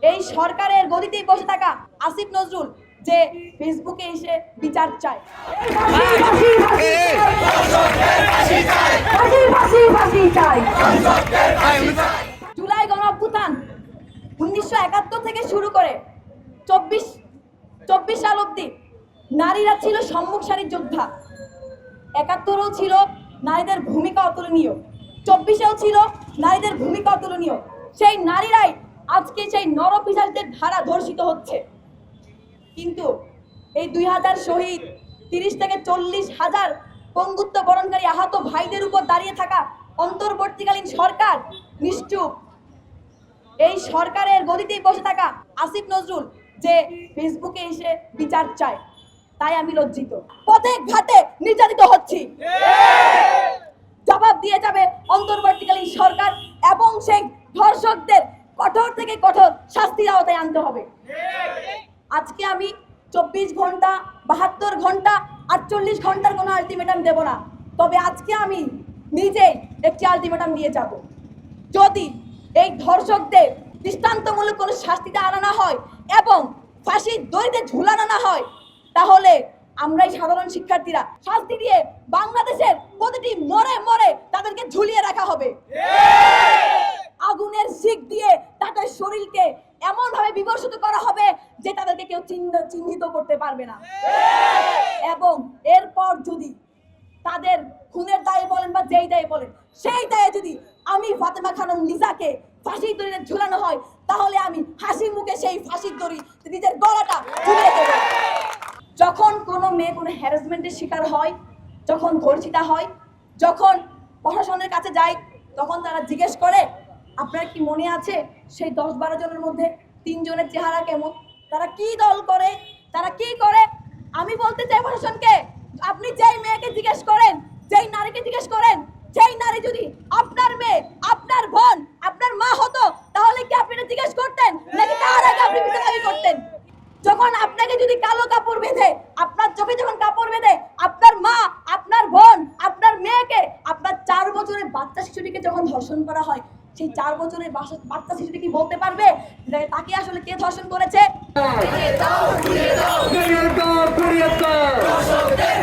এই সরকারের গদিতেই বসে থাকা আসিফ নজরুল যে ফেসবুকে এসে বিচার চায়। জুলাই গণঅভ্যুত্থান 1971 থেকে শুরু করে 24 সাল অব্দি নারীরা ছিল সম্মুখ সারির যোদ্ধা। 71ও ছিল নারীদের ভূমিকা অতুলনীয়, 24এও ছিল নারীদের ভূমিকা অতুলনীয়। সেই নারীরাই আজকে সেই নরপিশাচদের ধারা ধর্ষিত হচ্ছে। কিন্তু এই 2000 শহীদ, 30 থেকে 40,000 পঙ্গুত্ব বরণকারী আহত ভাইদের উপর দাঁড়িয়ে থাকা অন্তর্বর্তীকালীন সরকার নিশ্চুপ। এই সরকারের গদিতেই বসে থাকা আসিফ নজরুল যে ফেসবুকে এসে বিচার চায়, তাই আমি লজ্জিত। পথে ঘাটে নির্যাতিত হচ্ছি, জবাব দিয়ে যাবে অন্তর্বর্তীকালীন সরকার এবং সেই ধর্ষকদের কঠোর থেকে কঠোর শাস্তির আওতায় আনতে হবে। আজকে আমি 24 ঘন্টা, 72 ঘন্টা, 48 ঘন্টার কোনো আলটিমেটাম দেব না। তবে আজকে আমি নিজেই একটি আলটিমেটাম দিয়ে যাব। যদি এই ধর্ষকদের দৃষ্টান্তমূলক কোনো শাস্তিতে আনা হয় এবং ফাঁসির দড়িতে ঝুলানো না হয়, তাহলে আমরাই সাধারণ শিক্ষার্থীরা শাস্তি দিয়ে বাংলাদেশের প্রতিটি মোড়ে মোড়ে তাদেরকে ঝুলিয়ে রাখা হবে। আগুনের শিক দিয়ে তাদের শরীরকে এমন ভাবে বিবর্ষিত করা হবে যে তাদেরকে কেউ চিহ্নিত করতে পারবে না। এবং এরপর যদি তাদের খুনের দায়ে বলেন বা যেই দায়ে বলেন, সেই দায়ে যদি আমি ফাতেমা খানম লিজাকে ফাঁসির দড়িতে ঝুলানো হয়, তাহলে আমি হাসি মুখে সেই ফাঁসির দড়ি নিজের গলাটা ঝুলিয়ে দেব। যখন কোনো মেয়ে কোনো হ্যারাসমেন্টের শিকার হয়, যখন ধর্ষিতা হয়, যখন প্রশাসনের কাছে যায়, তখন তারা জিজ্ঞেস করে আপনার কি মনে আছে সেই 10-12 জনের মধ্যে 3 জনের চেহারা কেমন, তারা কি দল করে, তারা কি করে। আমি বলতে চাই প্রশাসনকে, আপনি যেই মেয়েকে জিজ্ঞেস করেন, যেই নারীকে জিজ্ঞেস করেন, যেই নারী যদি আপনার মেয়ে, আপনার বোন, আপনার মা হতো, তাহলে কি আপনি এটা জিজ্ঞেস করতেন নাকি তার আগে আপনি বিচার করতেন? যখন আপনাকে যদি কালো কাপড় বেঁধে, আপনার চোখে যখন কাপড় বেঁধে আপনার মা, আপনার বোন, আপনার মেয়েকে, আপনার 4 বছরের বাচ্চা শিশুটিকে যখন ধর্ষণ করা হয়, সেই 4 বছরের বাচ্চা শিশুটি কি বলতে পারবে তাকে আসলে কে ধর্ষণ করেছে? ধর্ষকদের